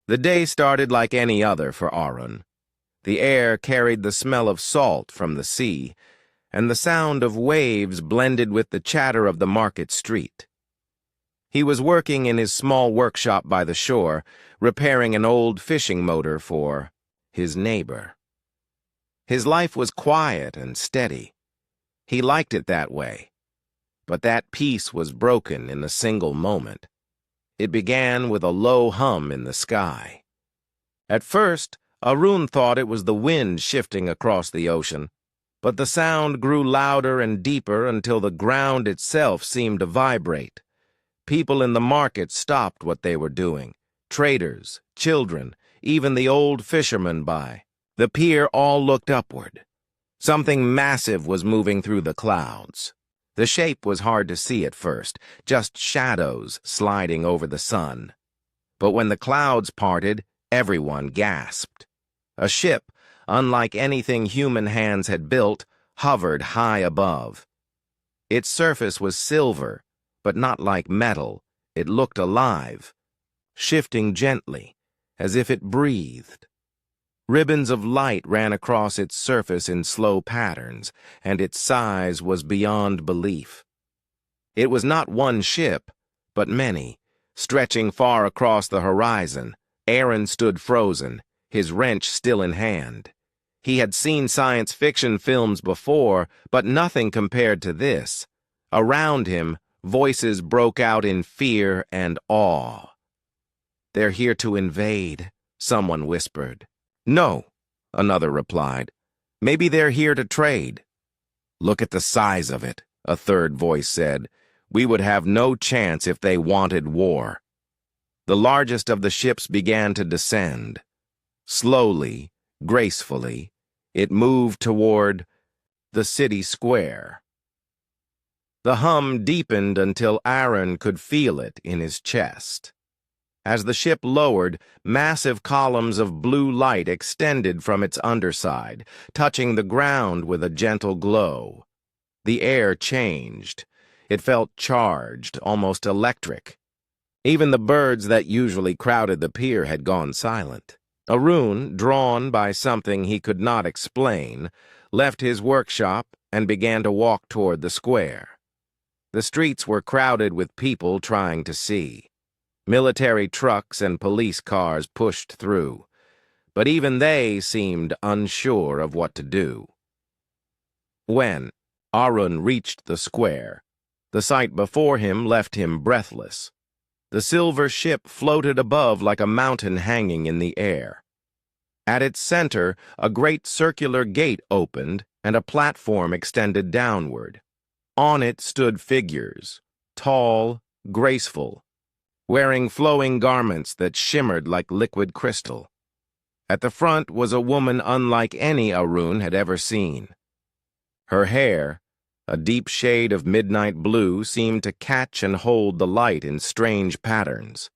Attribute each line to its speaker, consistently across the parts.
Speaker 1: The day started like any other for Arun. The air carried the smell of salt from the sea, and the sound of waves blended with the chatter of the market street. He was working in his small workshop by the shore, repairing an old fishing motor for his neighbor. His life was quiet and steady. He liked it that way. But that peace was broken in a single moment. It began with a low hum in the sky. At first, Arun thought it was the wind shifting across the ocean, but the sound grew louder and deeper until the ground itself seemed to vibrate. People in the market stopped what they were doing. Traders, children, even the old fishermen by the pier all looked upward. Something massive was moving through the clouds. The shape was hard to see at first, just shadows sliding over the sun. But when the clouds parted, everyone gasped. A ship, unlike anything human hands had built, hovered high above. Its surface was silver, but not like metal. It looked alive, shifting gently, as if it breathed. Ribbons of light ran across its surface in slow patterns, and its size was beyond belief. It was not one ship, but many, stretching far across the horizon. Aaron stood frozen, his wrench still in hand. He had seen science fiction films before, but nothing compared to this. Around him, voices broke out in fear and awe. "They're here to invade," someone whispered. "No," another replied. "Maybe they're here to trade." "Look at the size of it," a third voice said. "We would have no chance if they wanted war." The largest of the ships began to descend. Slowly, gracefully, it moved toward the city square. The hum deepened until Aaron could feel it in his chest. As the ship lowered, massive columns of blue light extended from its underside, touching the ground with a gentle glow. The air changed. It felt charged, almost electric. Even the birds that usually crowded the pier had gone silent. Arun, drawn by something he could not explain, left his workshop and began to walk toward the square. The streets were crowded with people trying to see. Military trucks and police cars pushed through, but even they seemed unsure of what to do. When Arun reached the square, the sight before him left him breathless. The silver ship floated above like a mountain hanging in the air. At its center, a great circular gate opened and a platform extended downward. On it stood figures, tall, graceful, wearing flowing garments that shimmered like liquid crystal. At the front was a woman unlike any Arun had ever seen. Her hair, a deep shade of midnight blue, seemed to catch and hold the light in strange patterns.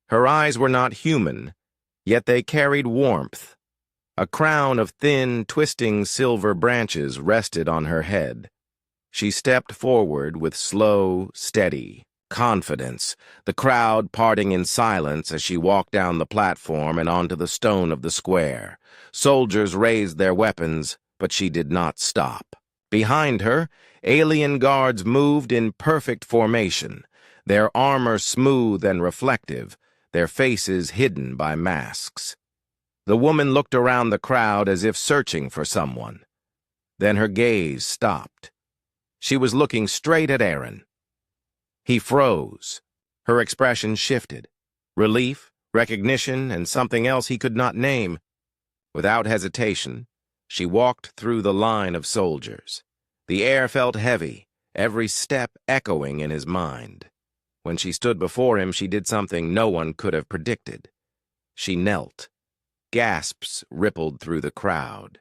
Speaker 1: Her eyes were not human, yet they carried warmth. A crown of thin, twisting silver branches rested on her head. She stepped forward with slow, steady confidence, the crowd parting in silence as she walked down the platform and onto the stone of the square. Soldiers raised their weapons, but she did not stop. Behind her, alien guards moved in perfect formation, their armor smooth and reflective, their faces hidden by masks. The woman looked around the crowd as if searching for someone. Then her gaze stopped. She was looking straight at Aaron. He froze. Her expression shifted. Relief, recognition, and something else he could not name. Without hesitation, she walked through the line of soldiers. The air felt heavy, every step echoing in his mind. When she stood before him, she did something no one could have predicted. She knelt. Gasps rippled through the crowd.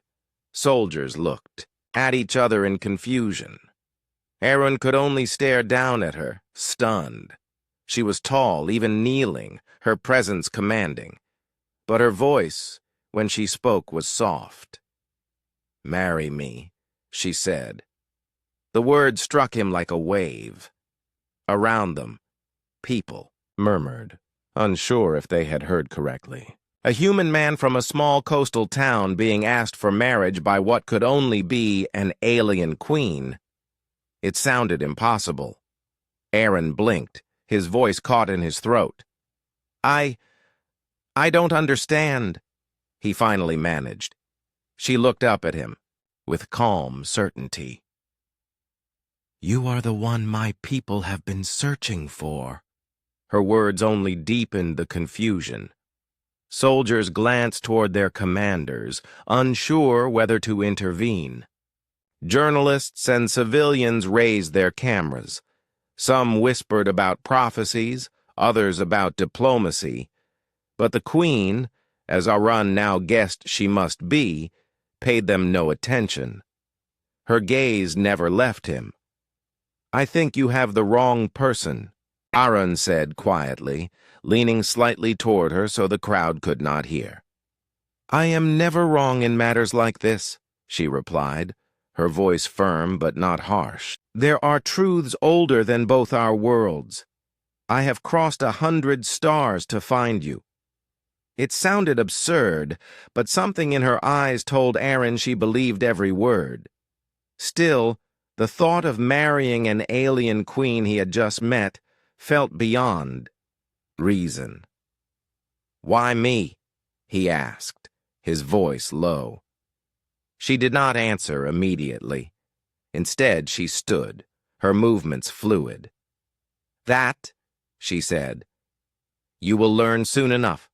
Speaker 1: Soldiers looked at each other in confusion. Aaron could only stare down at her, stunned. She was tall, even kneeling, her presence commanding. But her voice, when she spoke, was soft. "Marry me," she said. The word struck him like a wave. Around them, people murmured, unsure if they had heard correctly. A human man from a small coastal town being asked for marriage by what could only be an alien queen. It sounded impossible. Aaron blinked, his voice caught in his throat. I don't understand, he finally managed. She looked up at him, with calm certainty. You are the one my people have been searching for. Her words only deepened the confusion. Soldiers glanced toward their commanders, unsure whether to intervene. Journalists and civilians raised their cameras. Some whispered about prophecies, others about diplomacy. But the queen, as Arun now guessed she must be, paid them no attention. Her gaze never left him. I think you have the wrong person, Arun said quietly, leaning slightly toward her so the crowd could not hear. I am never wrong in matters like this, she replied, her voice firm but not harsh. There are truths older than both our worlds. I have crossed 100 stars to find you. It sounded absurd, but something in her eyes told Aaron she believed every word. Still, the thought of marrying an alien queen he had just met felt beyond reason. Why me? He asked, his voice low. She did not answer immediately. Instead, she stood, her movements fluid. That, she said, you will learn soon enough.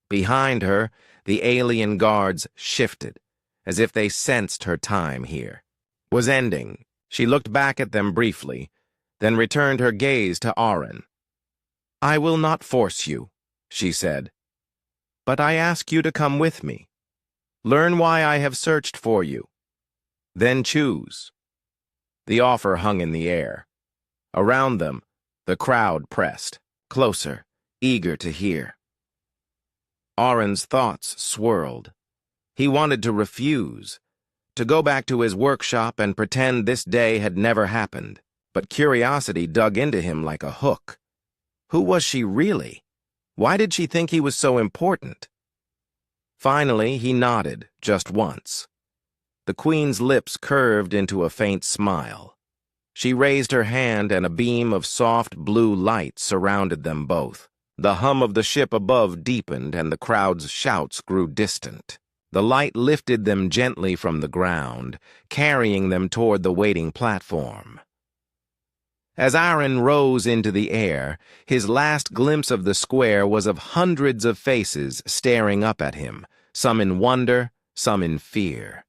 Speaker 1: Behind her, the alien guards shifted, as if they sensed her time here was ending. She looked back at them briefly, then returned her gaze to Aaron. I will not force you, she said, but I ask you to come with me. Learn why I have searched for you. Then choose. The offer hung in the air. Around them, the crowd pressed, closer, eager to hear. Aaron's thoughts swirled. He wanted to refuse, to go back to his workshop and pretend this day had never happened, but curiosity dug into him like a hook. Who was she really? Why did she think he was so important? Finally, he nodded, just once. The queen's lips curved into a faint smile. She raised her hand and a beam of soft blue light surrounded them both. The hum of the ship above deepened and the crowd's shouts grew distant. The light lifted them gently from the ground, carrying them toward the waiting platform. As Aaron rose into the air, his last glimpse of the square was of hundreds of faces staring up at him, some in wonder, some in fear.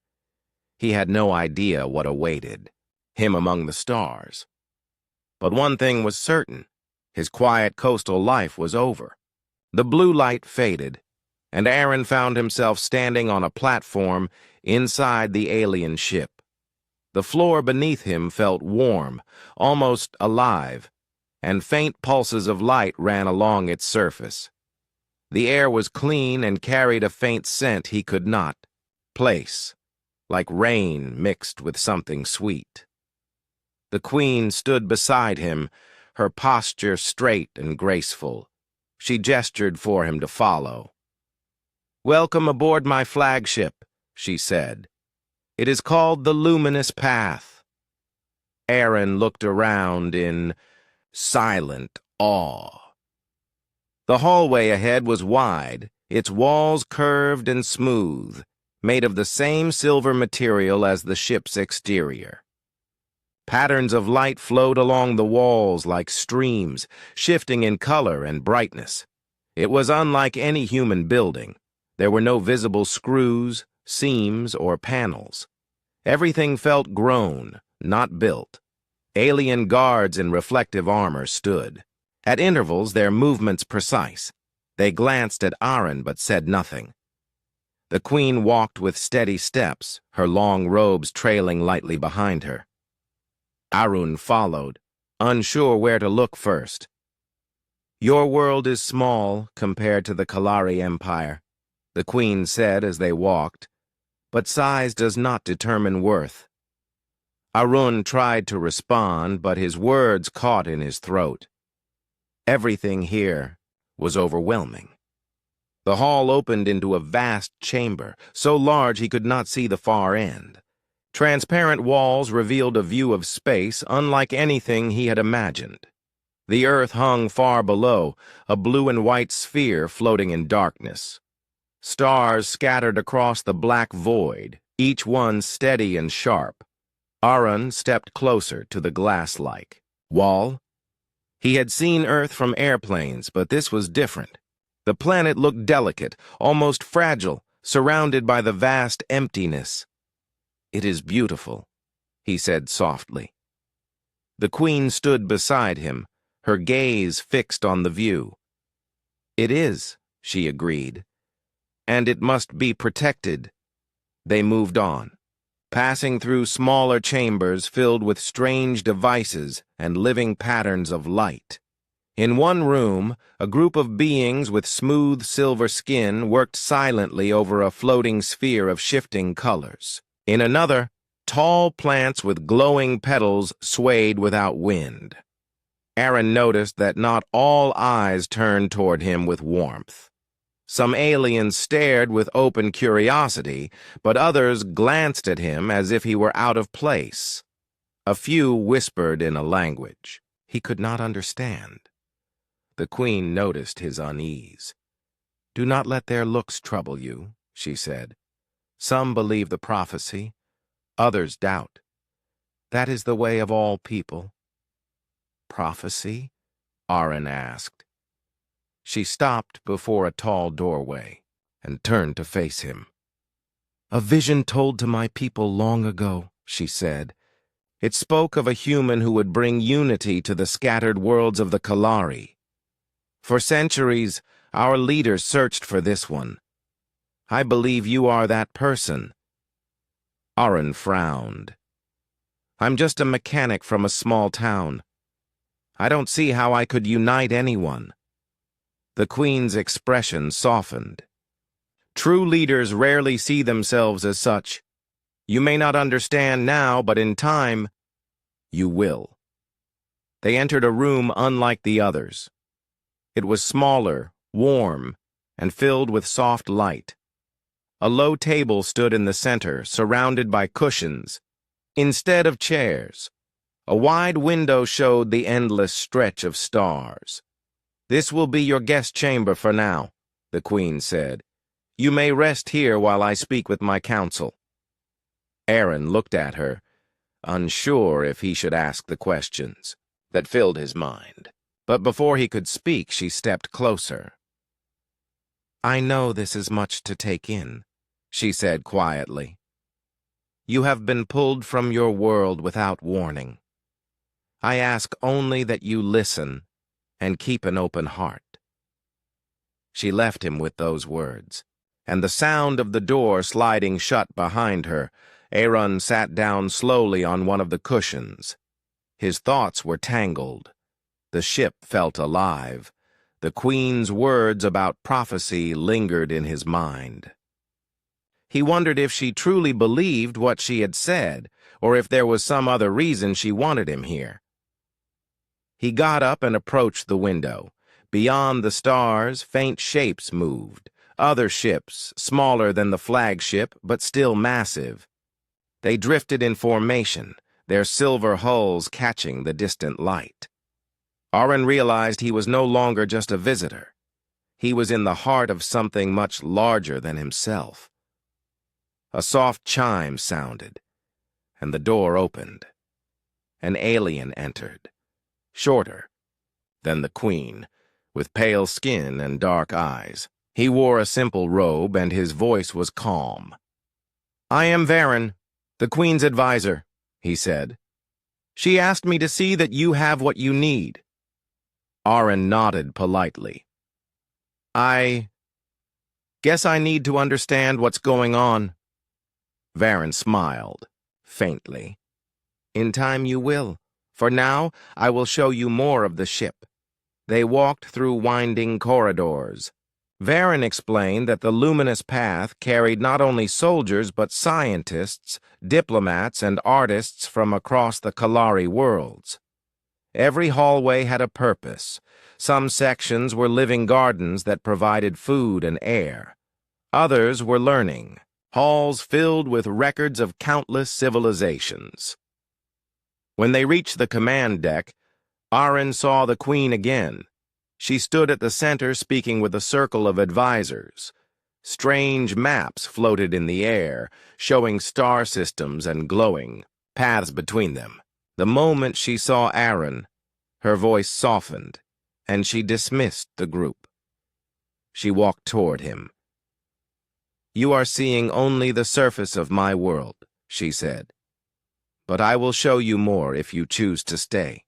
Speaker 1: He had no idea what awaited him among the stars. But one thing was certain, his quiet coastal life was over. The blue light faded, and Aaron found himself standing on a platform inside the alien ship. The floor beneath him felt warm, almost alive, and faint pulses of light ran along its surface. The air was clean and carried a faint scent he could not place, like rain mixed with something sweet. The queen stood beside him, her posture straight and graceful. She gestured for him to follow. Welcome aboard my flagship, she said. It is called the Luminous Path. Aaron looked around in silent awe. The hallway ahead was wide, its walls curved and smooth, made of the same silver material as the ship's exterior. Patterns of light flowed along the walls like streams, shifting in color and brightness. It was unlike any human building. There were no visible screws, seams, or panels. Everything felt grown, not built. Alien guards in reflective armor stood. At intervals, their movements precise. They glanced at Aaron but said nothing. The queen walked with steady steps, her long robes trailing lightly behind her. Arun followed, unsure where to look first. Your world is small compared to the Kalari Empire, the queen said as they walked, but size does not determine worth. Arun tried to respond, but his words caught in his throat. Everything here was overwhelming. The hall opened into a vast chamber, so large he could not see the far end. Transparent walls revealed a view of space unlike anything he had imagined. The earth hung far below, a blue and white sphere floating in darkness. Stars scattered across the black void, each one steady and sharp. Aaron stepped closer to the glass-like wall. He had seen Earth from airplanes, but this was different. The planet looked delicate, almost fragile, surrounded by the vast emptiness. "It is beautiful," he said softly. The Queen stood beside him, her gaze fixed on the view. "It is," she agreed, "and it must be protected." They moved on, passing through smaller chambers filled with strange devices and living patterns of light. In one room, a group of beings with smooth silver skin worked silently over a floating sphere of shifting colors. In another, tall plants with glowing petals swayed without wind. Aaron noticed that not all eyes turned toward him with warmth. Some aliens stared with open curiosity, but others glanced at him as if he were out of place. A few whispered in a language he could not understand. The Queen noticed his unease. "Do not let their looks trouble you," she said. "Some believe the prophecy, others doubt. That is the way of all people." "Prophecy?" Aaron asked. She stopped before a tall doorway and turned to face him. "A vision told to my people long ago," she said. "It spoke of a human who would bring unity to the scattered worlds of the Kalari. For centuries, our leaders searched for this one. I believe you are that person." Aaron frowned. "I'm just a mechanic from a small town. I don't see how I could unite anyone." The Queen's expression softened. "True leaders rarely see themselves as such. You may not understand now, but in time, you will." They entered a room unlike the others. It was smaller, warm, and filled with soft light. A low table stood in the center, surrounded by cushions, instead of chairs. A wide window showed the endless stretch of stars. "This will be your guest chamber for now," the Queen said. "You may rest here while I speak with my council." Aaron looked at her, unsure if he should ask the questions that filled his mind. But before he could speak, she stepped closer. "I know this is much to take in," she said quietly. "You have been pulled from your world without warning. I ask only that you listen and keep an open heart." She left him with those words, and the sound of the door sliding shut behind her, Aaron sat down slowly on one of the cushions. His thoughts were tangled. The ship felt alive. The Queen's words about prophecy lingered in his mind. He wondered if she truly believed what she had said, or if there was some other reason she wanted him here. He got up and approached the window. Beyond the stars, faint shapes moved. Other ships, smaller than the flagship, but still massive. They drifted in formation, their silver hulls catching the distant light. Aaron realized he was no longer just a visitor. He was in the heart of something much larger than himself. A soft chime sounded, and the door opened. An alien entered, shorter than the Queen, with pale skin and dark eyes. He wore a simple robe, and his voice was calm. "I am Varen, the Queen's advisor," he said. "She asked me to see that you have what you need." Aaron nodded politely. "I guess I need to understand what's going on." Varen smiled, faintly. "In time you will. For now, I will show you more of the ship." They walked through winding corridors. Varen explained that the luminous path carried not only soldiers but scientists, diplomats, and artists from across the Kalari worlds. Every hallway had a purpose. Some sections were living gardens that provided food and air. Others were learning, halls filled with records of countless civilizations. When they reached the command deck, Aaron saw the Queen again. She stood at the center speaking with a circle of advisors. Strange maps floated in the air, showing star systems and glowing paths between them. The moment she saw Aaron, her voice softened, and she dismissed the group. She walked toward him. "You are seeing only the surface of my world," she said. "But I will show you more if you choose to stay."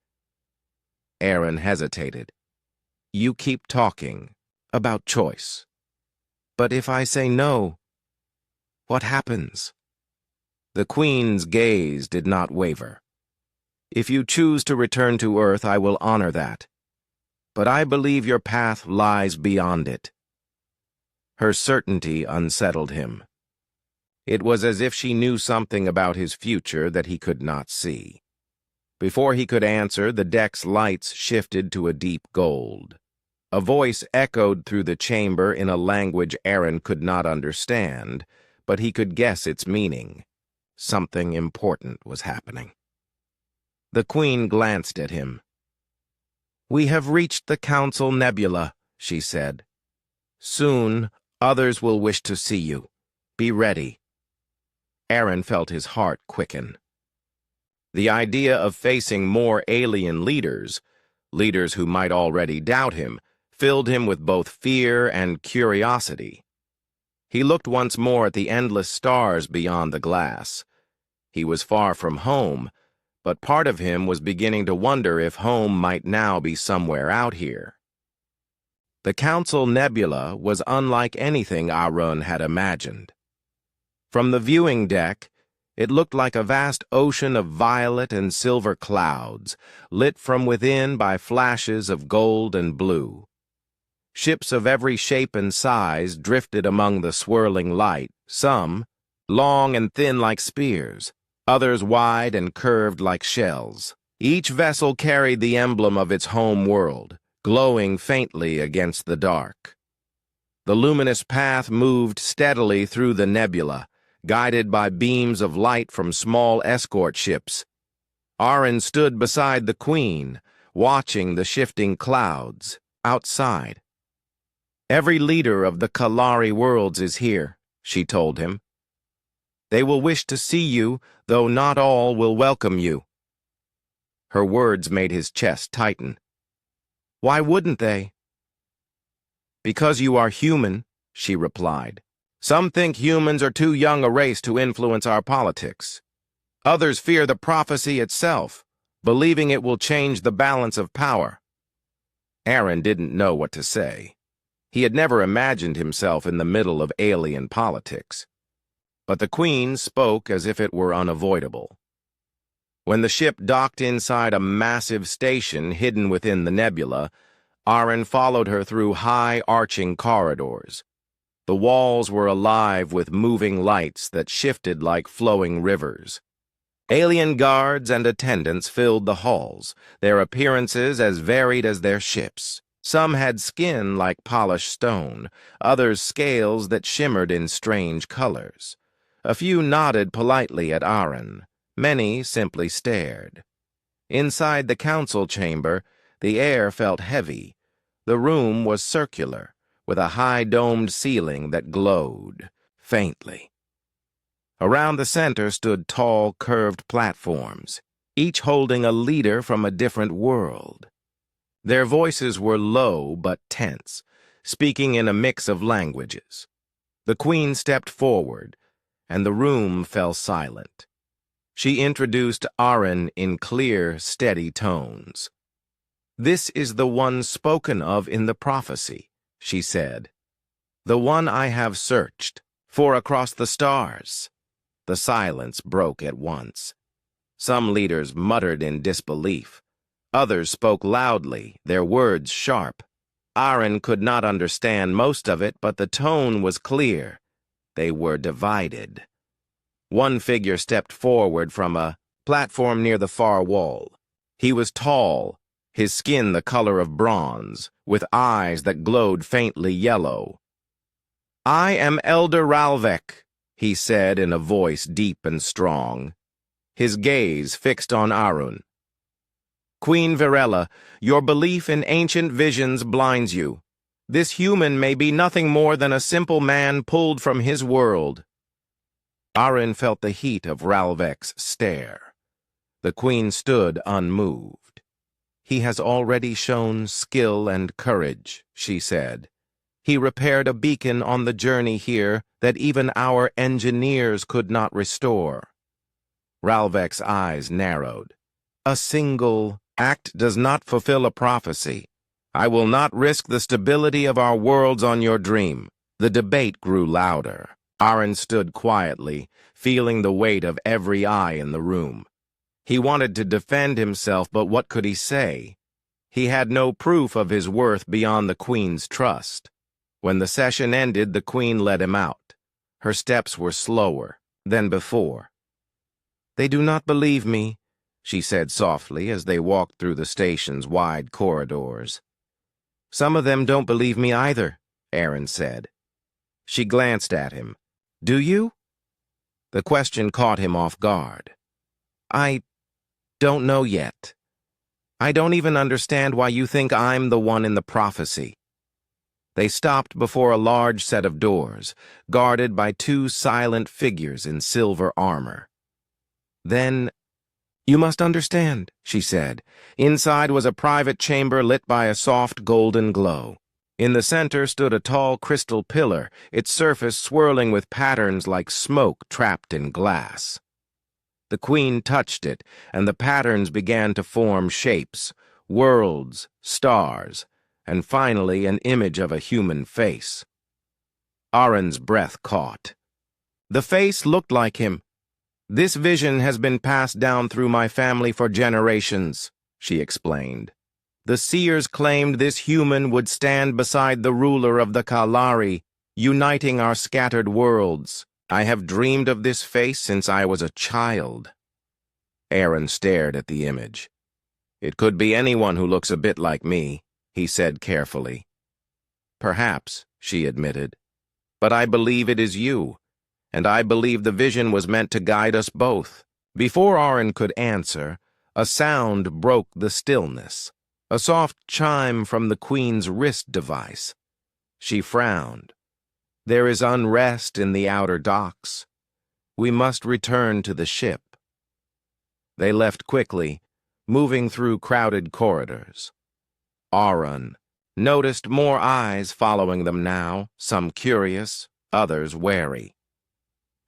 Speaker 1: Aaron hesitated. "You keep talking about choice. But if I say no, what happens?" The Queen's gaze did not waver. "If you choose to return to Earth, I will honor that. But I believe your path lies beyond it." Her certainty unsettled him. It was as if she knew something about his future that he could not see. Before he could answer, the deck's lights shifted to a deep gold. A voice echoed through the chamber in a language Aaron could not understand, but he could guess its meaning. Something important was happening. The Queen glanced at him. "We have reached the Council Nebula," she said. "Soon, others will wish to see you. Be ready." Aaron felt his heart quicken. The idea of facing more alien leaders who might already doubt him, filled him with both fear and curiosity. He looked once more at the endless stars beyond the glass. He was far from home, but part of him was beginning to wonder if home might now be somewhere out here. The Council Nebula was unlike anything Aaron had imagined. From the viewing deck, it looked like a vast ocean of violet and silver clouds, lit from within by flashes of gold and blue. Ships of every shape and size drifted among the swirling light, some long and thin like spears, others wide and curved like shells. Each vessel carried the emblem of its home world, glowing faintly against the dark. The luminous path moved steadily through the nebula, guided by beams of light from small escort ships. Aaron stood beside the Queen, watching the shifting clouds outside. "Every leader of the Kalari worlds is here," she told him. "They will wish to see you, though not all will welcome you." Her words made his chest tighten. "Why wouldn't they?" "Because you are human," she replied. "Some think humans are too young a race to influence our politics. Others fear the prophecy itself, believing it will change the balance of power." Aaron didn't know what to say. He had never imagined himself in the middle of alien politics. But the Queen spoke as if it were unavoidable. When the ship docked inside a massive station hidden within the nebula, Aaron followed her through high, arching corridors. The walls were alive with moving lights that shifted like flowing rivers. Alien guards and attendants filled the halls, their appearances as varied as their ships. Some had skin like polished stone, others scales that shimmered in strange colors. A few nodded politely at Aaron. Many simply stared. Inside the council chamber, the air felt heavy. The room was circular, with a high-domed ceiling that glowed faintly. Around the center stood tall, curved platforms, each holding a leader from a different world. Their voices were low but tense, speaking in a mix of languages. The Queen stepped forward, and the room fell silent. She introduced Aaron in clear, steady tones. "This is the one spoken of in the prophecy," she said. "The one I have searched for across the stars." The silence broke at once. Some leaders muttered in disbelief. Others spoke loudly, their words sharp. Aaron could not understand most of it, but the tone was clear. They were divided. One figure stepped forward from a platform near the far wall. He was tall, his skin the color of bronze, with eyes that glowed faintly yellow. "I am Elder Ralvek," he said in a voice deep and strong, his gaze fixed on Arun. "Queen Virella, your belief in ancient visions blinds you. This human may be nothing more than a simple man pulled from his world." Arun felt the heat of Ralvek's stare. The queen stood unmoved. "He has already shown skill and courage," she said. "He repaired a beacon on the journey here that even our engineers could not restore." Ralvek's eyes narrowed. "A single act does not fulfill a prophecy. I will not risk the stability of our worlds on your dream." The debate grew louder. Arun stood quietly, feeling the weight of every eye in the room. He wanted to defend himself, but what could he say? He had no proof of his worth beyond the queen's trust. When the session ended, the queen let him out. Her steps were slower than before. "They do not believe me," she said softly as they walked through the station's wide corridors. "Some of them don't believe me either," Arun said. She glanced at him. "Do you?" The question caught him off guard. "I don't know yet. I don't even understand why you think I'm the one in the prophecy." They stopped before a large set of doors, guarded by two silent figures in silver armor. "Then, you must understand," she said. Inside was a private chamber lit by a soft golden glow. In the center stood a tall crystal pillar, its surface swirling with patterns like smoke trapped in glass. The queen touched it, and the patterns began to form shapes, worlds, stars, and finally an image of a human face. Arun's breath caught. The face looked like him. "This vision has been passed down through my family for generations," she explained. "The seers claimed this human would stand beside the ruler of the Kalari, uniting our scattered worlds. I have dreamed of this face since I was a child." Arun stared at the image. "It could be anyone who looks a bit like me," he said carefully. "Perhaps," she admitted. "But I believe it is you, and I believe the vision was meant to guide us both." Before Arun could answer, a sound broke the stillness, a soft chime from the queen's wrist device. She frowned. "There is unrest in the outer docks. We must return to the ship." They left quickly, moving through crowded corridors. Arun noticed more eyes following them now, some curious, others wary.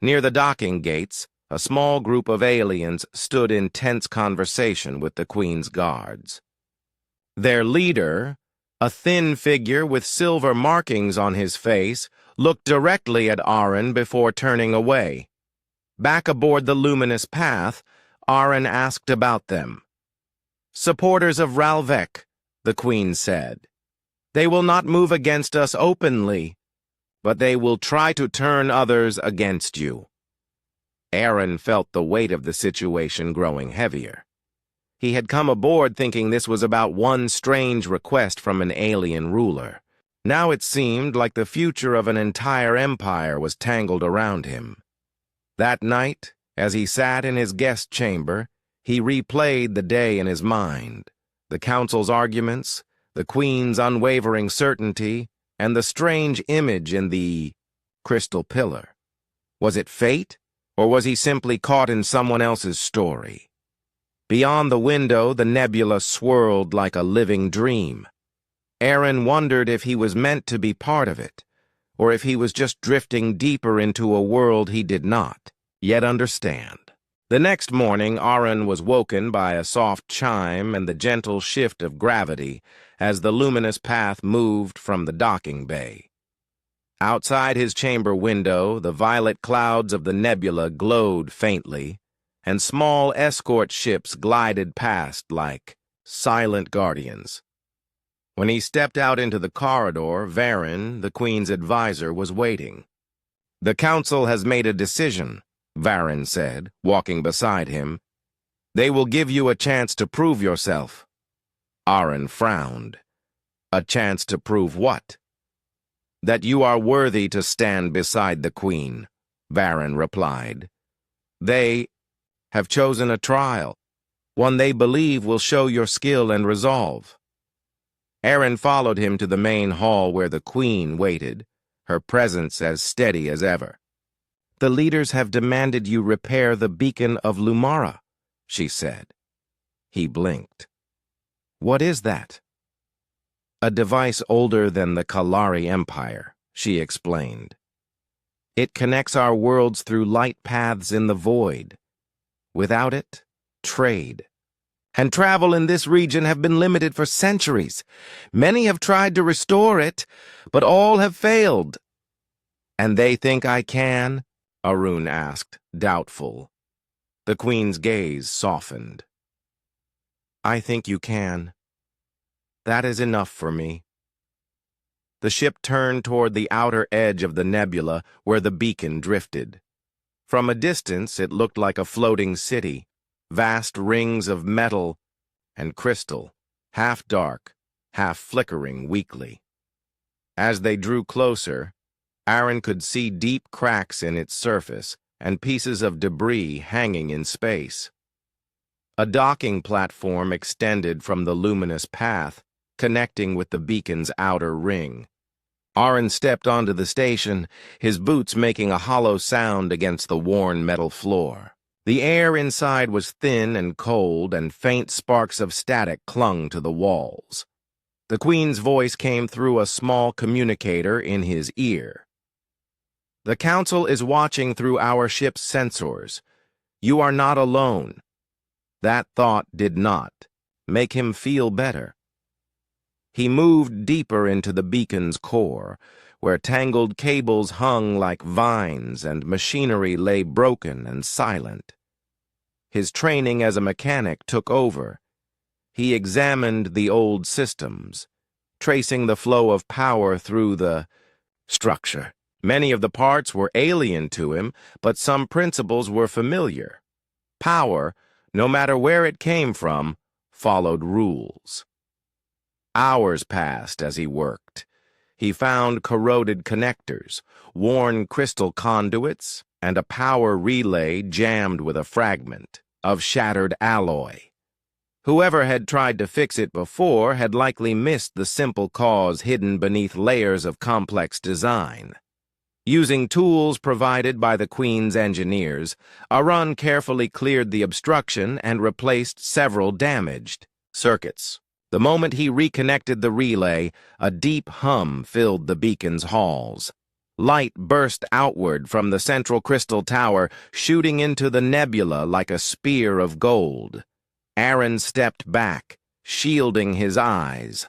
Speaker 1: Near the docking gates, a small group of aliens stood in tense conversation with the queen's guards. Their leader, a thin figure with silver markings on his face, looked directly at Arun before turning away. Back aboard the luminous path, Arun asked about them. "Supporters of Ralvek," the queen said. "They will not move against us openly, but they will try to turn others against you." Arun felt the weight of the situation growing heavier. He had come aboard thinking this was about one strange request from an alien ruler. Now it seemed like the future of an entire empire was tangled around him. That night, as he sat in his guest chamber, he replayed the day in his mind, the council's arguments, the queen's unwavering certainty, and the strange image in the crystal pillar. Was it fate, or was he simply caught in someone else's story? Beyond the window, the nebula swirled like a living dream. Arun wondered if he was meant to be part of it, or if he was just drifting deeper into a world he did not yet understand. The next morning, Arun was woken by a soft chime and the gentle shift of gravity as the luminous path moved from the docking bay. Outside his chamber window, the violet clouds of the nebula glowed faintly, and small escort ships glided past like silent guardians. When he stepped out into the corridor, Varen, the queen's advisor, was waiting. "The council has made a decision," Varen said, walking beside him. They will give you a chance to prove yourself. Aron frowned. A chance to prove what? That you are worthy to stand beside the Queen, Varen replied. They have chosen a trial, one they believe will show your skill and resolve. Aron followed him to the main hall where the Queen waited, her presence as steady as ever. The leaders have demanded you repair the beacon of Lumara, she said. He blinked. What is that? A device older than the Kalari Empire, she explained. It connects our worlds through light paths in the void. Without it, trade and travel in this region have been limited for centuries. Many have tried to restore it, but all have failed. And they think I can? Arun asked, doubtful. The Queen's gaze softened. I think you can. That is enough for me. The ship turned toward the outer edge of the nebula where the beacon drifted. From a distance, it looked like a floating city, vast rings of metal and crystal, half dark, half flickering weakly. As they drew closer, Aron could see deep cracks in its surface and pieces of debris hanging in space. A docking platform extended from the luminous path, connecting with the beacon's outer ring. Aron stepped onto the station, his boots making a hollow sound against the worn metal floor. The air inside was thin and cold, and faint sparks of static clung to the walls. The Queen's voice came through a small communicator in his ear. The Council is watching through our ship's sensors. You are not alone. That thought did not make him feel better. He moved deeper into the beacon's core, where tangled cables hung like vines and machinery lay broken and silent. His training as a mechanic took over. He examined the old systems, tracing the flow of power through the structure. Many of the parts were alien to him, but some principles were familiar. Power, no matter where it came from, followed rules. Hours passed as he worked. He found corroded connectors, worn crystal conduits, and a power relay jammed with a fragment of shattered alloy. Whoever had tried to fix it before had likely missed the simple cause hidden beneath layers of complex design. Using tools provided by the Queen's engineers, Aron carefully cleared the obstruction and replaced several damaged circuits. The moment he reconnected the relay, a deep hum filled the beacon's halls. Light burst outward from the central crystal tower, shooting into the nebula like a spear of gold. Aron stepped back, shielding his eyes.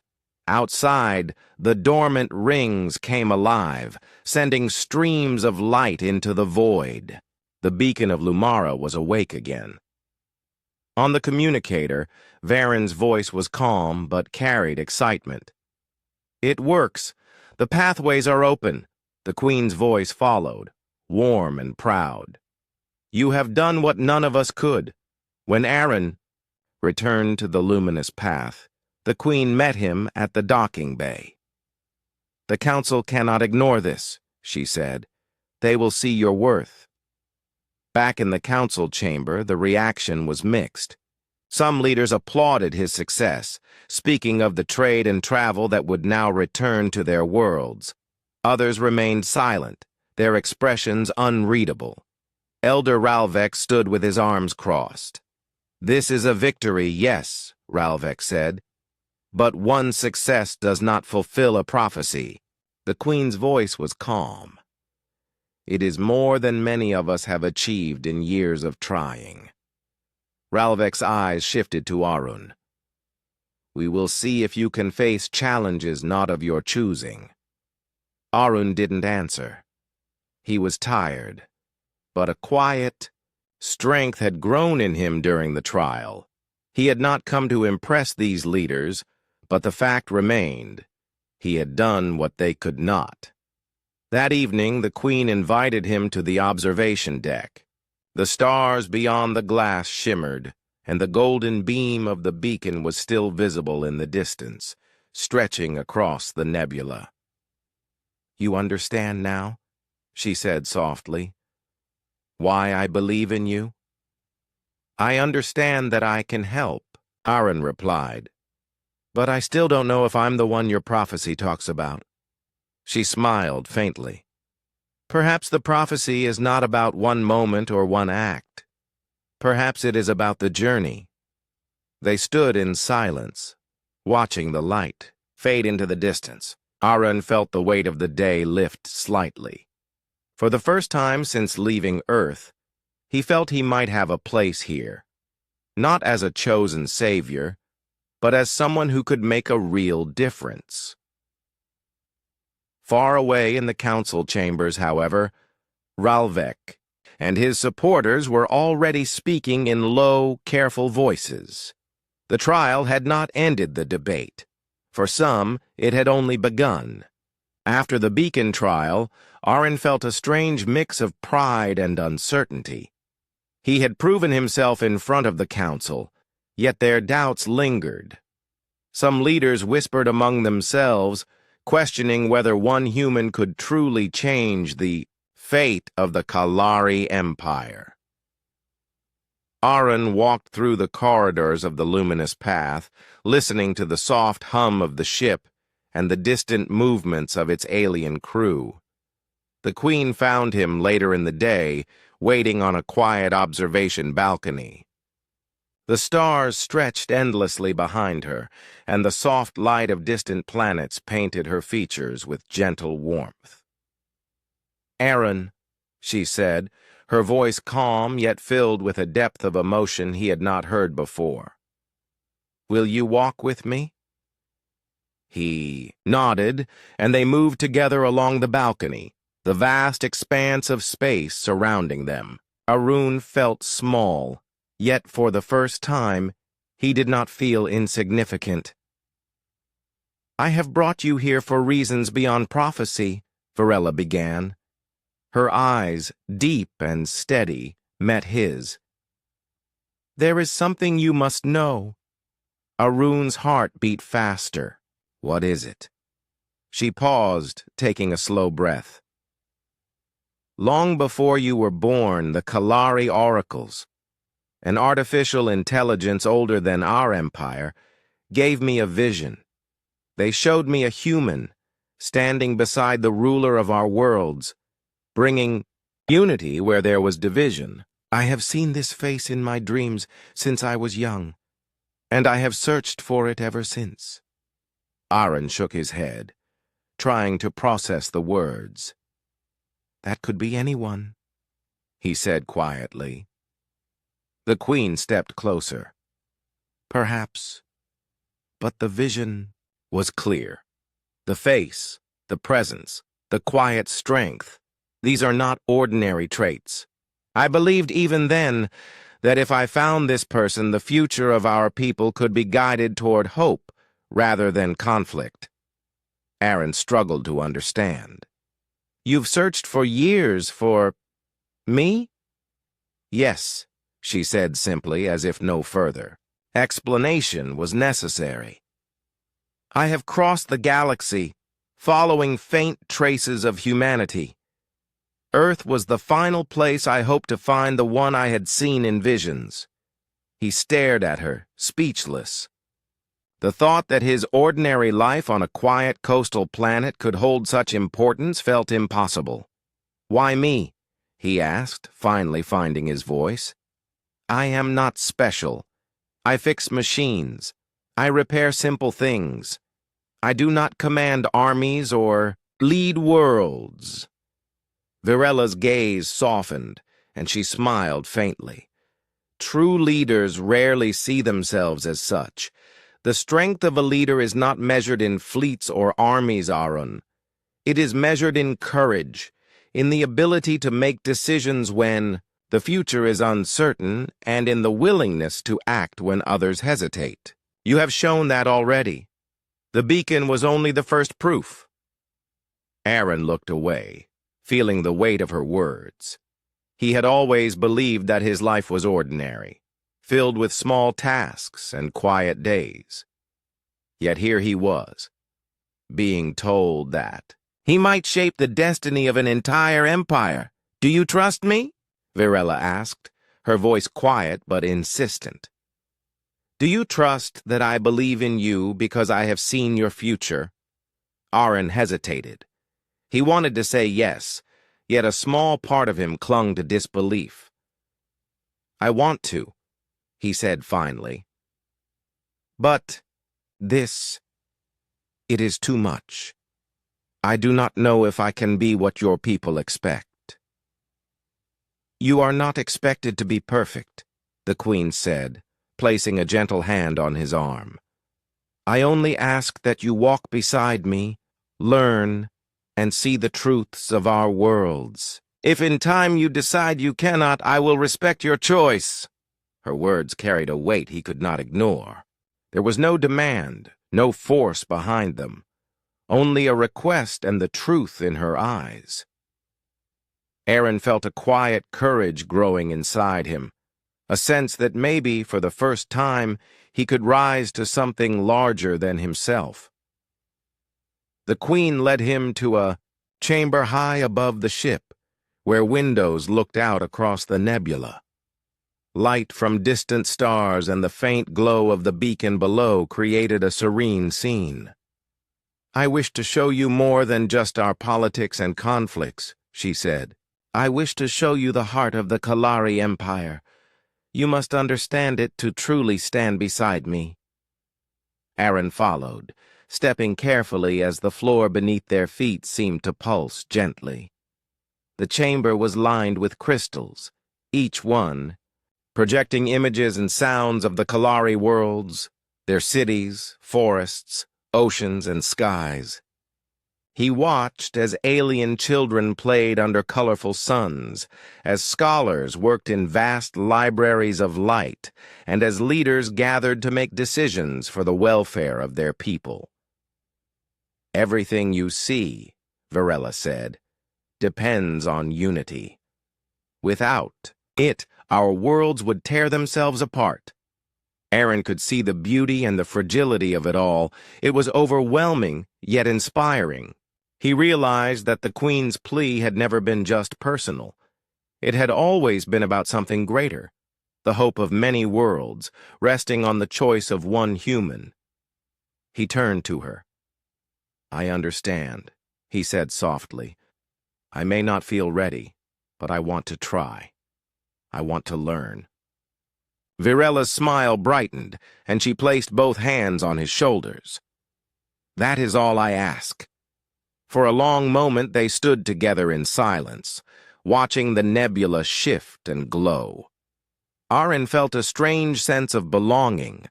Speaker 1: Outside, the dormant rings came alive, sending streams of light into the void. The beacon of Lumara was awake again. On the communicator, Varen's voice was calm but carried excitement. It works. The pathways are open. The Queen's voice followed, warm and proud. You have done what none of us could. When Aron returned to the luminous path, the Queen met him at the docking bay. The Council cannot ignore this, she said. They will see your worth. Back in the Council chamber, the reaction was mixed. Some leaders applauded his success, speaking of the trade and travel that would now return to their worlds. Others remained silent, their expressions unreadable. Elder Ralvek stood with his arms crossed. This is a victory, yes, Ralvek said. But one success does not fulfill a prophecy. The Queen's voice was calm. It is more than many of us have achieved in years of trying. Ralvek's eyes shifted to Arun. We will see if you can face challenges not of your choosing. Arun didn't answer. He was tired, but a quiet strength had grown in him during the trial. He had not come to impress these leaders, but the fact remained. He had done what they could not. That evening, the Queen invited him to the observation deck. The stars beyond the glass shimmered, and the golden beam of the beacon was still visible in the distance, stretching across the nebula. "You understand now?" she said softly. "Why I believe in you?" "I understand that I can help," Aaron replied. "But I still don't know if I'm the one your prophecy talks about." She smiled faintly. "Perhaps the prophecy is not about one moment or one act. Perhaps it is about the journey." They stood in silence, watching the light fade into the distance. Aaron felt the weight of the day lift slightly. For the first time since leaving Earth, he felt he might have a place here. Not as a chosen savior, but as someone who could make a real difference. Far away in the council chambers, however, Ralvek and his supporters were already speaking in low, careful voices. The trial had not ended the debate. For some, it had only begun. After the beacon trial, Aaron felt a strange mix of pride and uncertainty. He had proven himself in front of the council, yet their doubts lingered. Some leaders whispered among themselves, questioning whether one human could truly change the fate of the Kalari Empire. Aaron walked through the corridors of the luminous path, listening to the soft hum of the ship and the distant movements of its alien crew. The Queen found him later in the day, waiting on a quiet observation balcony. The stars stretched endlessly behind her, and the soft light of distant planets painted her features with gentle warmth. "Aaron," she said, her voice calm yet filled with a depth of emotion he had not heard before. "Will you walk with me?" He nodded, and they moved together along the balcony, the vast expanse of space surrounding them. Aaron felt small, yet for the first time, he did not feel insignificant. "I have brought you here for reasons beyond prophecy," Varela began. Her eyes, deep and steady, met his. "There is something you must know." Arun's heart beat faster. "What is it?" She paused, taking a slow breath. "Long before you were born, the Kalari oracles, an artificial intelligence older than our empire, gave me a vision. They showed me a human, standing beside the ruler of our worlds, bringing unity where there was division. I have seen this face in my dreams since I was young, and I have searched for it ever since." Aaron shook his head, trying to process the words. "That could be anyone," he said quietly. The Queen stepped closer. "Perhaps, but the vision was clear. The face, the presence, the quiet strength, these are not ordinary traits. I believed even then that if I found this person, the future of our people could be guided toward hope rather than conflict." Aaron struggled to understand. "You've searched for years for me?" "Yes," she said simply, as if no further explanation was necessary. "I have crossed the galaxy, following faint traces of humanity. Earth was the final place I hoped to find the one I had seen in visions." He stared at her, speechless. The thought that his ordinary life on a quiet coastal planet could hold such importance felt impossible. "Why me?" he asked, finally finding his voice. "I am not special. I fix machines. I repair simple things. I do not command armies or lead worlds." Varela's gaze softened, and she smiled faintly. True leaders rarely see themselves as such. The strength of a leader is not measured in fleets or armies, Aaron. It is measured in courage, in the ability to make decisions when the future is uncertain, and in the willingness to act when others hesitate. You have shown that already. The beacon was only the first proof. Aaron looked away, feeling the weight of her words. He had always believed that his life was ordinary. filled with small tasks and quiet days. Yet here he was, being told that he might shape the destiny of an entire empire. "Do you trust me?" Virella asked, her voice quiet but insistent. "Do you trust that I believe in you because I have seen your future?" Aron hesitated. He wanted to say yes, yet a small part of him clung to disbelief. "I want to," he said finally. "But it is too much. I do not know if I can be what your people expect." "You are not expected to be perfect," the Queen said, placing a gentle hand on his arm. "I only ask that you walk beside me, learn, and see the truths of our worlds. If in time you decide you cannot, I will respect your choice." Her words carried a weight he could not ignore. There was no demand, no force behind them, only a request and the truth in her eyes. Aron felt a quiet courage growing inside him, a sense that maybe, for the first time, he could rise to something larger than himself. The Queen led him to a chamber high above the ship, where windows looked out across the nebula. Light from distant stars and the faint glow of the beacon below created a serene scene. "I wish to show you more than just our politics and conflicts," she said. "I wish to show you the heart of the Kalari Empire. You must understand it to truly stand beside me." Aron followed, stepping carefully as the floor beneath their feet seemed to pulse gently. The chamber was lined with crystals, each one projecting images and sounds of the Kalari worlds, their cities, forests, oceans, and skies. He watched as alien children played under colorful suns, as scholars worked in vast libraries of light, and as leaders gathered to make decisions for the welfare of their people. "Everything you see," Virella said, "depends on unity. Without it, our worlds would tear themselves apart." Aron could see the beauty and the fragility of it all. It was overwhelming, yet inspiring. He realized that the Queen's plea had never been just personal. It had always been about something greater, the hope of many worlds, resting on the choice of one human. He turned to her. "I understand," he said softly. "I may not feel ready, but I want to try. I want to learn." Virella's smile brightened, and she placed both hands on his shoulders. "That is all I ask." For a long moment they stood together in silence, watching the nebula shift and glow. Aron felt a strange sense of belonging,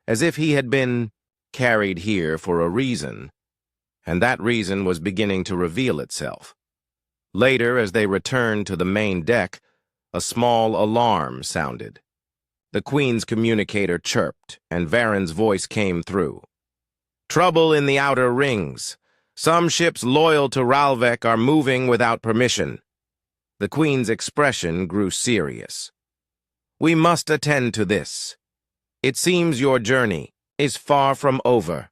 Speaker 1: as if he had been carried here for a reason, and that reason was beginning to reveal itself. Later, as they returned to the main deck, a small alarm sounded. The Queen's communicator chirped, and Varen's voice came through. "Trouble in the outer rings. Some ships loyal to Ralvek are moving without permission." The Queen's expression grew serious. "We must attend to this. It seems your journey is far from over."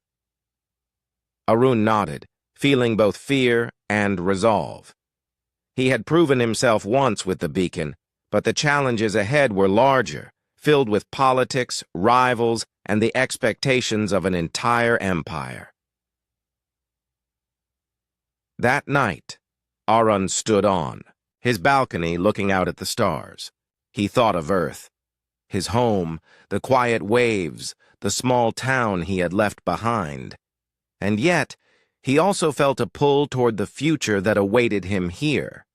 Speaker 1: Arun nodded, feeling both fear and resolve. He had proven himself once with the beacon, but the challenges ahead were larger, filled with politics, rivals, and the expectations of an entire empire. That night, Aron stood on his balcony looking out at the stars. He thought of Earth, his home, the quiet waves, the small town he had left behind. And yet, he also felt a pull toward the future that awaited him here.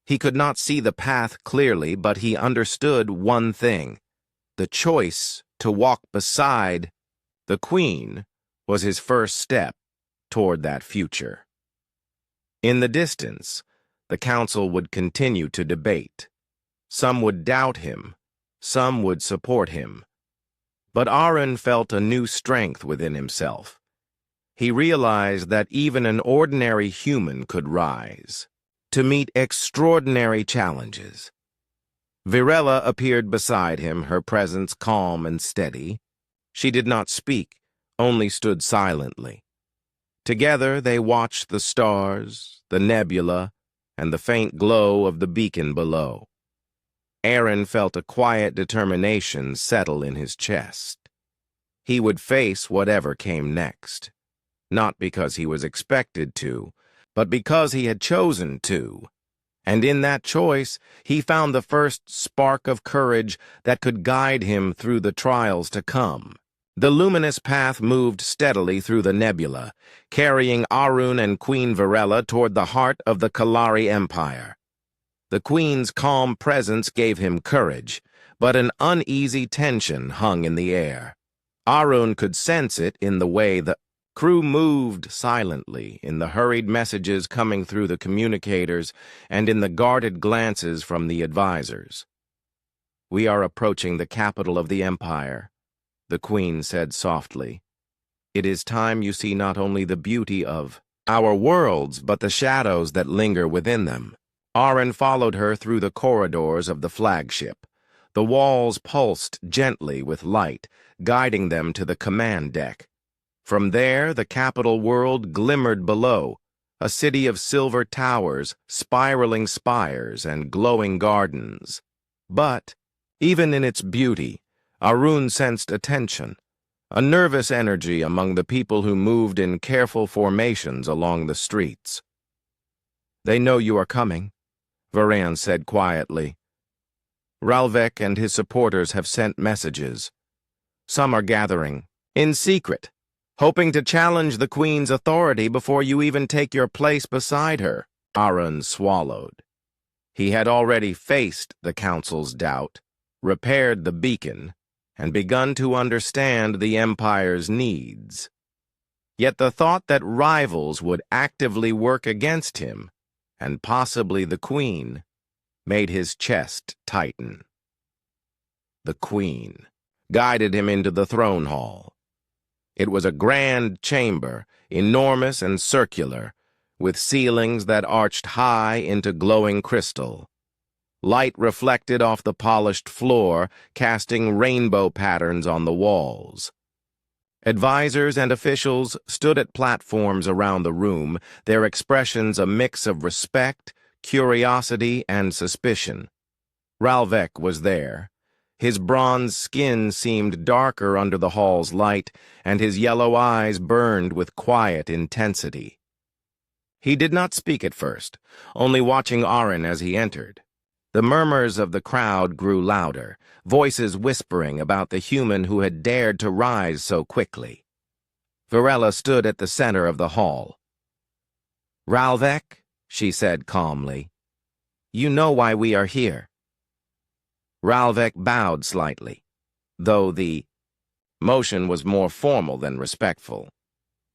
Speaker 1: He could not see the path clearly, but he understood one thing. The choice to walk beside the Queen was his first step toward that future. In the distance, the council would continue to debate. Some would doubt him, some would support him. But Aron felt a new strength within himself. He realized that even an ordinary human could rise to meet extraordinary challenges. Virella appeared beside him, her presence calm and steady. She did not speak, only stood silently. Together they watched the stars, the nebula, and the faint glow of the beacon below. Aaron felt a quiet determination settle in his chest. He would face whatever came next, not because he was expected to, but because he had chosen to. And in that choice, he found the first spark of courage that could guide him through the trials to come. The luminous path moved steadily through the nebula, carrying Arun and Queen Virella toward the heart of the Kalari Empire. The Queen's calm presence gave him courage, but an uneasy tension hung in the air. Arun could sense it in the way the crew moved silently, in the hurried messages coming through the communicators, and in the guarded glances from the advisors. "We are approaching the capital of the Empire," the Queen said softly. "It is time you see not only the beauty of our worlds, but the shadows that linger within them." Arun followed her through the corridors of the flagship. The walls pulsed gently with light, guiding them to the command deck. From there, the capital world glimmered below, a city of silver towers, spiraling spires, and glowing gardens. But, even in its beauty, Arun sensed a tension, a nervous energy among the people who moved in careful formations along the streets. "They know you are coming," Varan said quietly. "Ralvek and his supporters have sent messages. Some are gathering, in secret, hoping to challenge the Queen's authority before you even take your place beside her." Arun swallowed. He had already faced the Council's doubt, repaired the beacon, and begun to understand the Empire's needs. Yet the thought that rivals would actively work against him, and possibly the Queen, made his chest tighten. The Queen guided him into the throne hall. It was a grand chamber, enormous and circular, with ceilings that arched high into glowing crystal. Light reflected off the polished floor, casting rainbow patterns on the walls. Advisors and officials stood at platforms around the room, their expressions a mix of respect, curiosity, and suspicion. Ralvek was there. His bronze skin seemed darker under the hall's light, and his yellow eyes burned with quiet intensity. He did not speak at first, only watching Arun as he entered. The murmurs of the crowd grew louder, voices whispering about the human who had dared to rise so quickly. Virella stood at the center of the hall. "Ralvek," she said calmly, "you know why we are here." Ralvek bowed slightly, though the motion was more formal than respectful.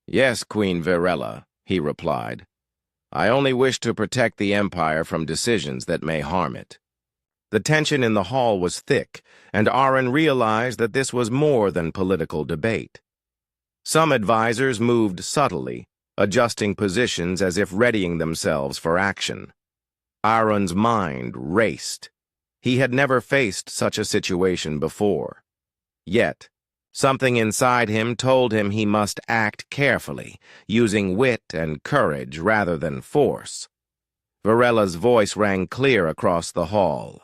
Speaker 1: "Yes, Queen Virella," he replied. "I only wish to protect the Empire from decisions that may harm it." The tension in the hall was thick, and Arun realized that this was more than political debate. Some advisors moved subtly, adjusting positions as if readying themselves for action. Arun's mind raced. He had never faced such a situation before. Yet, something inside him told him he must act carefully, using wit and courage rather than force. Virella's voice rang clear across the hall.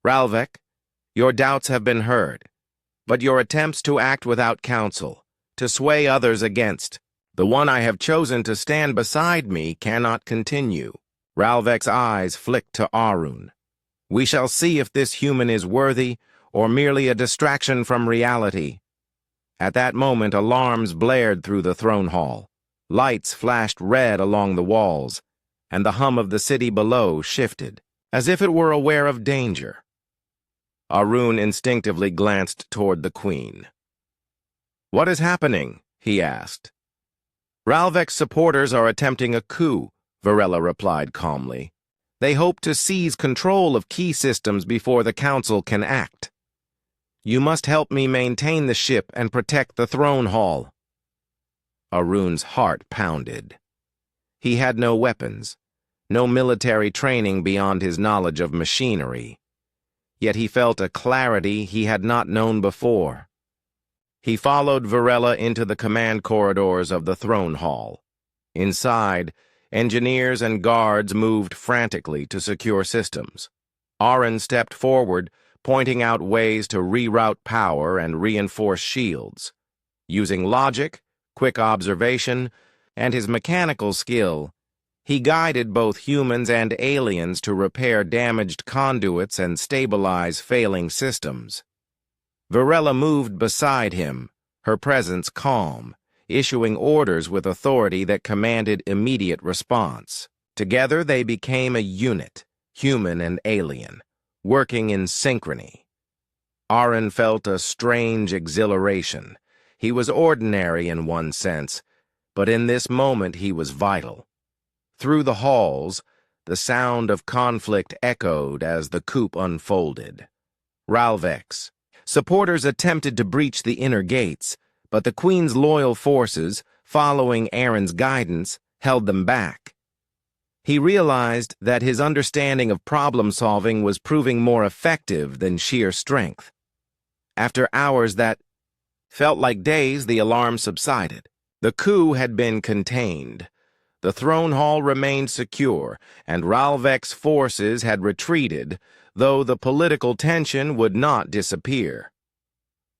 Speaker 1: "Ralvek, your doubts have been heard, but your attempts to act without counsel, to sway others against the one I have chosen to stand beside me, cannot continue." Ralvek's eyes flicked to Arun. "We shall see if this human is worthy or merely a distraction from reality." At that moment, alarms blared through the throne hall. Lights flashed red along the walls, and the hum of the city below shifted, as if it were aware of danger. Arun instinctively glanced toward the Queen. "What is happening?" he asked. "Ralvek's supporters are attempting a coup," Virella replied calmly. "They hope to seize control of key systems before the Council can act. You must help me maintain the ship and protect the throne hall." Arun's heart pounded. He had no weapons, no military training beyond his knowledge of machinery. yet he felt a clarity he had not known before. He followed Varela into the command corridors of the throne hall. Inside, engineers and guards moved frantically to secure systems. Aron stepped forward, pointing out ways to reroute power and reinforce shields. Using logic, quick observation, and his mechanical skill, he guided both humans and aliens to repair damaged conduits and stabilize failing systems. Varela moved beside him, her presence calm, issuing orders with authority that commanded immediate response. Together they became a unit, human and alien, working in synchrony. Aron felt a strange exhilaration. He was ordinary in one sense, but in this moment he was vital. Through the halls, the sound of conflict echoed as the coup unfolded. Ralvex. Supporters attempted to breach the inner gates, but the Queen's loyal forces, following Aron's guidance, held them back. He realized that his understanding of problem-solving was proving more effective than sheer strength. After hours that felt like days, the alarm subsided. The coup had been contained. The throne hall remained secure, and Ralvex's forces had retreated, though the political tension would not disappear.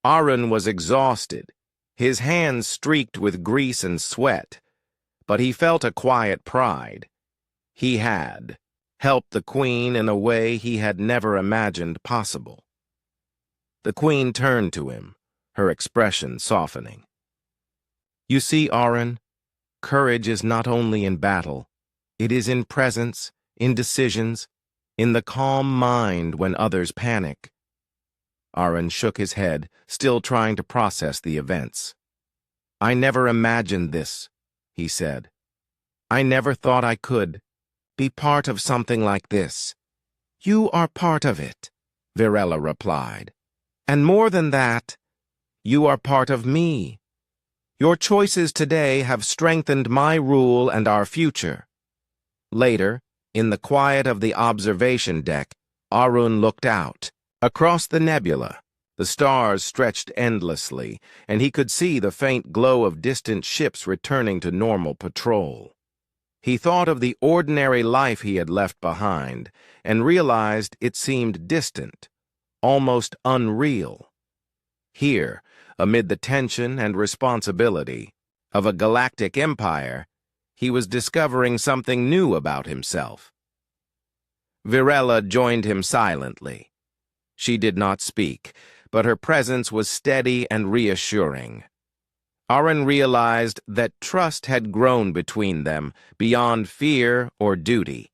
Speaker 1: Aron was exhausted, his hands streaked with grease and sweat, but he felt a quiet pride. He had helped the Queen in a way he had never imagined possible. The Queen turned to him, her expression softening. "You see, Aron, courage is not only in battle. It is in presence, in decisions, in the calm mind when others panic." Aron shook his head, still trying to process the events. "I never imagined this," he said. "I never thought I could be part of something like this." "You are part of it," Varela replied. "And more than that, you are part of me. Your choices today have strengthened my rule and our future." Later, in the quiet of the observation deck, Aron looked out. Across the nebula, the stars stretched endlessly, and he could see the faint glow of distant ships returning to normal patrol. He thought of the ordinary life he had left behind, and realized it seemed distant, almost unreal. Here, amid the tension and responsibility of a galactic empire, he was discovering something new about himself. Varela joined him silently. She did not speak, but her presence was steady and reassuring. Aron realized that trust had grown between them beyond fear or duty.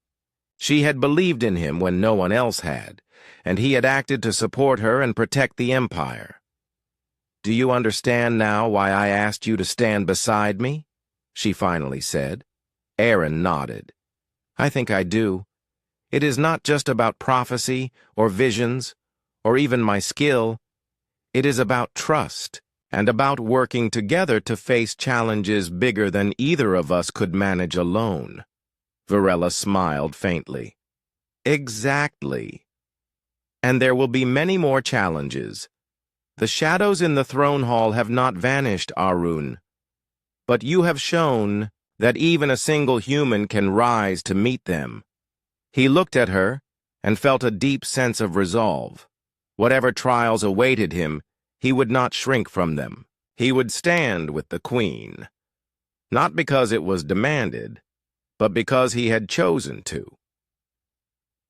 Speaker 1: She had believed in him when no one else had, and he had acted to support her and protect the Empire. "Do you understand now why I asked you to stand beside me?" she finally said. Aron nodded. "I think I do. It is not just about prophecy or visions or even my skill. It is about trust and about working together to face challenges bigger than either of us could manage alone." Varela smiled faintly. "Exactly. And there will be many more challenges. The shadows in the throne hall have not vanished, Aron. But you have shown that even a single human can rise to meet them." He looked at her and felt a deep sense of resolve. Whatever trials awaited him, he would not shrink from them. He would stand with the Queen. Not because it was demanded, but because he had chosen to.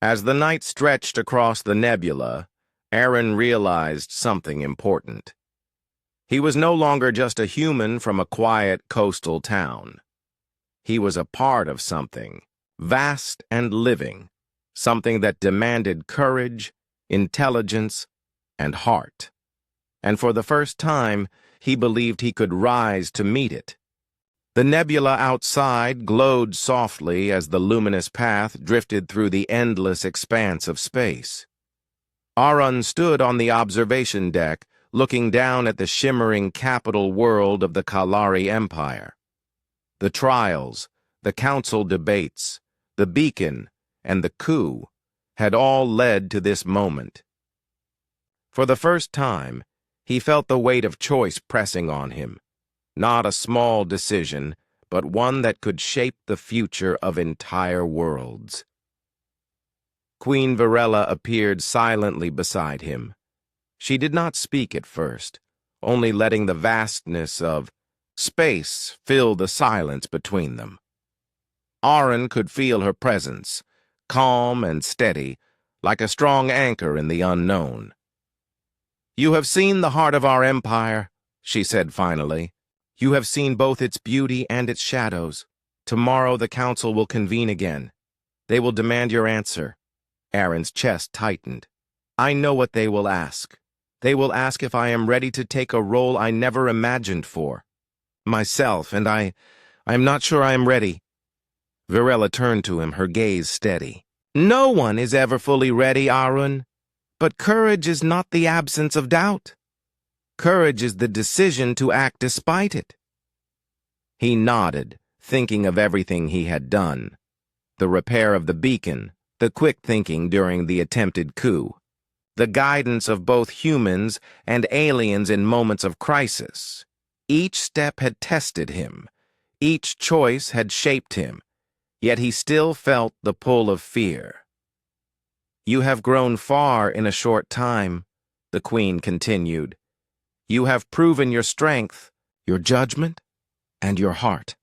Speaker 1: As the night stretched across the nebula, Aron realized something important. He was no longer just a human from a quiet coastal town. He was a part of something, vast and living, something that demanded courage, intelligence, and heart. And for the first time, he believed he could rise to meet it. The nebula outside glowed softly as the luminous path drifted through the endless expanse of space. Aron stood on the observation deck, looking down at the shimmering capital world of the Kalari Empire. The trials, the council debates, the beacon, and the coup had all led to this moment. For the first time, he felt the weight of choice pressing on him. Not a small decision, but one that could shape the future of entire worlds. Queen Virella appeared silently beside him. She did not speak at first, only letting the vastness of space fill the silence between them. Aron could feel her presence, calm and steady, like a strong anchor in the unknown. "You have seen the heart of our empire," she said finally. "You have seen both its beauty and its shadows. Tomorrow the council will convene again. They will demand your answer." Aron's chest tightened. "I know what they will ask. They will ask if I am ready to take a role I never imagined for. Myself, and I am not sure I am ready." Virella turned to him, her gaze steady. "No one is ever fully ready, Aron. But courage is not the absence of doubt. Courage is the decision to act despite it." He nodded, thinking of everything he had done. The repair of the beacon, the quick thinking during the attempted coup, the guidance of both humans and aliens in moments of crisis. Each step had tested him. Each choice had shaped him. Yet he still felt the pull of fear. "You have grown far in a short time," the Queen continued. "You have proven your strength, your judgment, and your heart.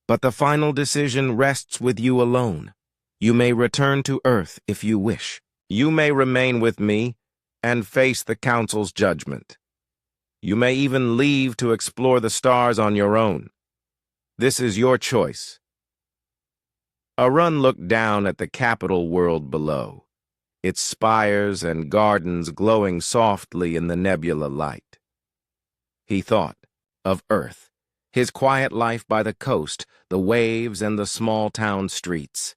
Speaker 1: But the final decision rests with you alone. You may return to Earth if you wish. You may remain with me and face the Council's judgment. You may even leave to explore the stars on your own. This is your choice." Aron looked down at the capital world below, its spires and gardens glowing softly in the nebula light. He thought of Earth, his quiet life by the coast, the waves and the small-town streets.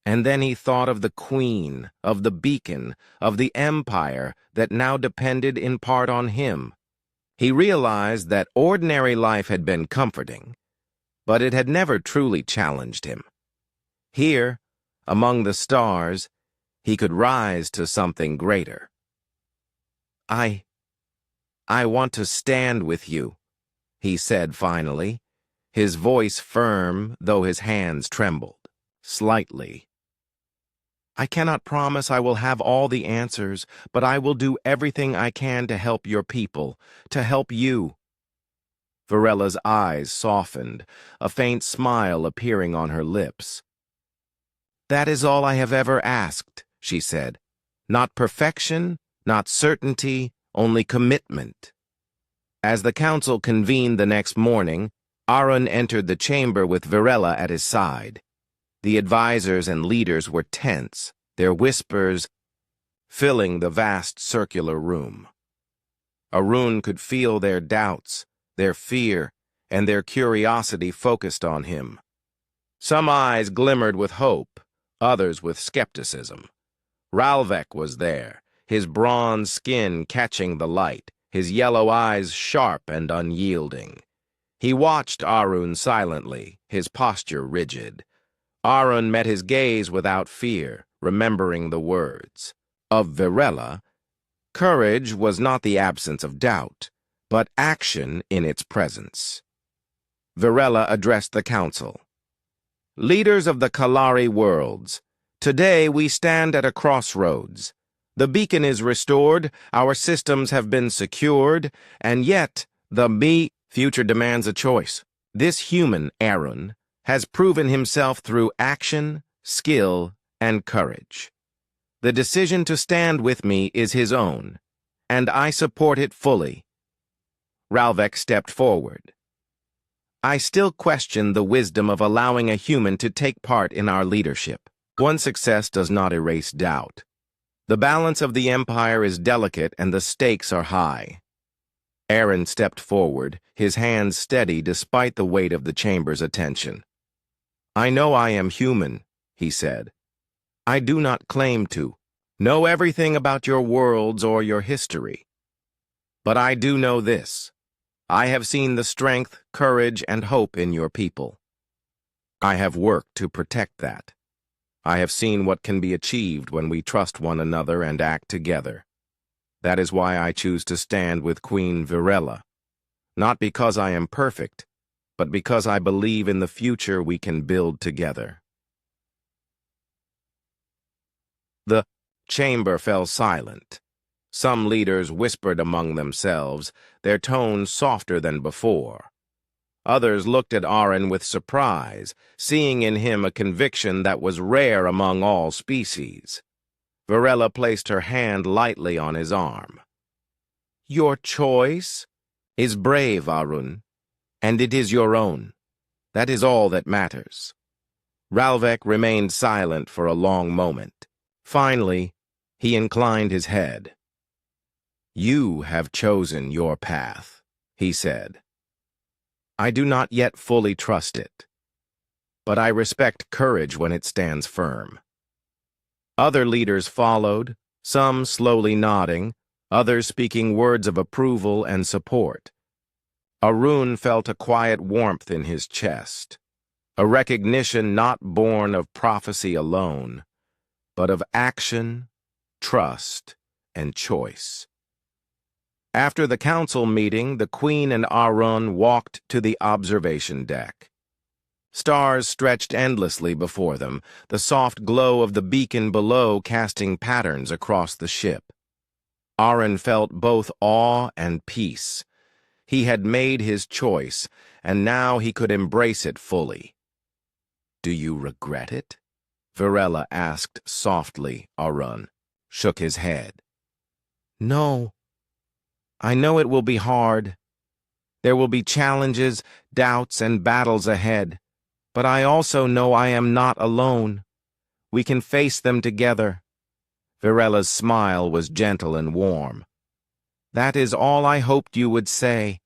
Speaker 1: And then he thought of the Queen, of the beacon, of the empire that now depended in part on him. He realized that ordinary life had been comforting, but it had never truly challenged him. Here, among the stars, he could rise to something greater. I want to stand with you," he said finally, his voice firm, though his hands trembled, slightly. "I cannot promise I will have all the answers, but I will do everything I can to help your people, to help you." Virella's eyes softened, a faint smile appearing on her lips. "That is all I have ever asked," she said. "Not perfection, not certainty, only commitment." As the council convened the next morning, Aron entered the chamber with Virella at his side. The advisors and leaders were tense, their whispers filling the vast circular room. Aron could feel their doubts, their fear, and their curiosity focused on him. Some eyes glimmered with hope, others with skepticism. Ralvek was there, his bronze skin catching the light, his yellow eyes sharp and unyielding. He watched Aron silently, his posture rigid. Aron met his gaze without fear, remembering the words of Virella. Courage was not the absence of doubt, but action in its presence. Virella addressed the council. "Leaders of the Kalari worlds, today we stand at a crossroads. The beacon is restored, our systems have been secured, and yet the future demands a choice. This human, Aron, has proven himself through action, skill, and courage. The decision to stand with me is his own, and I support it fully." Ralvek stepped forward. "I still question the wisdom of allowing a human to take part in our leadership. One success does not erase doubt. The balance of the empire is delicate and the stakes are high." Aron stepped forward, his hands steady despite the weight of the chamber's attention. "I know I am human," he said. "I do not claim to know everything about your worlds or your history. But I do know this. I have seen the strength, courage, and hope in your people. I have worked to protect that. I have seen what can be achieved when we trust one another and act together. That is why I choose to stand with Queen Virella. Not because I am perfect, but because I believe in the future we can build together." The chamber fell silent. Some leaders whispered among themselves, their tones softer than before. Others looked at Aron with surprise, seeing in him a conviction that was rare among all species. Virella placed her hand lightly on his arm. "Your choice is brave, Aron, and it is your own. That is all that matters." Ralvek remained silent for a long moment. Finally, he inclined his head. "You have chosen your path," he said. "I do not yet fully trust it, but I respect courage when it stands firm." Other leaders followed, some slowly nodding, others speaking words of approval and support. Aron felt a quiet warmth in his chest, a recognition not born of prophecy alone, but of action, trust, and choice. After the council meeting, the Queen and Aron walked to the observation deck. Stars stretched endlessly before them, the soft glow of the beacon below casting patterns across the ship. Aron felt both awe and peace. He had made his choice, and now he could embrace it fully. "Do you regret it?" Virella asked softly. Aron shook his head. "No. I know it will be hard. There will be challenges, doubts, and battles ahead. But I also know I am not alone. We can face them together." Virella's smile was gentle and warm. "That is all I hoped you would say.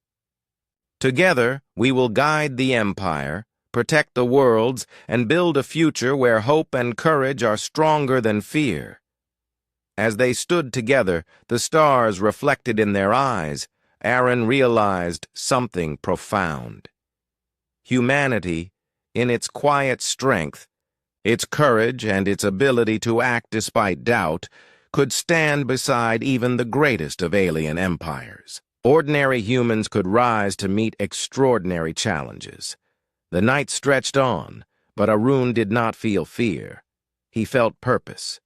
Speaker 1: Together, we will guide the Empire, protect the worlds, and build a future where hope and courage are stronger than fear." As they stood together, the stars reflected in their eyes, Aron realized something profound. Humanity, in its quiet strength, its courage and its ability to act despite doubt, could stand beside even the greatest of alien empires. Ordinary humans could rise to meet extraordinary challenges. The night stretched on, but Aron did not feel fear. He felt purpose.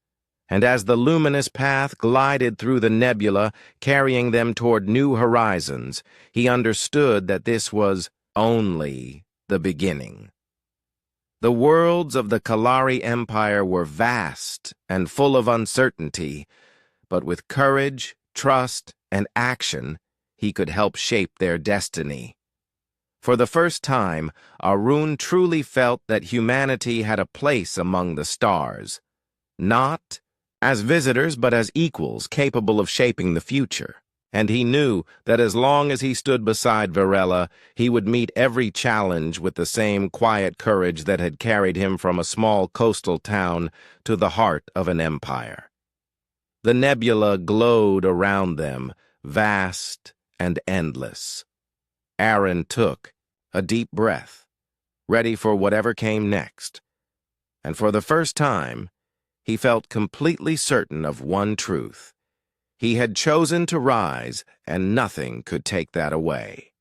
Speaker 1: And as the luminous path glided through the nebula, carrying them toward new horizons, he understood that this was only the beginning. The worlds of the Kalari Empire were vast and full of uncertainty, but with courage, trust, and action, he could help shape their destiny. For the first time, Aron truly felt that humanity had a place among the stars, not as visitors but as equals capable of shaping the future. And he knew that as long as he stood beside Virella, he would meet every challenge with the same quiet courage that had carried him from a small coastal town to the heart of an empire. The nebula glowed around them, vast and endless. Aron took a deep breath, ready for whatever came next. And for the first time, he felt completely certain of one truth. He had chosen to rise, and nothing could take that away.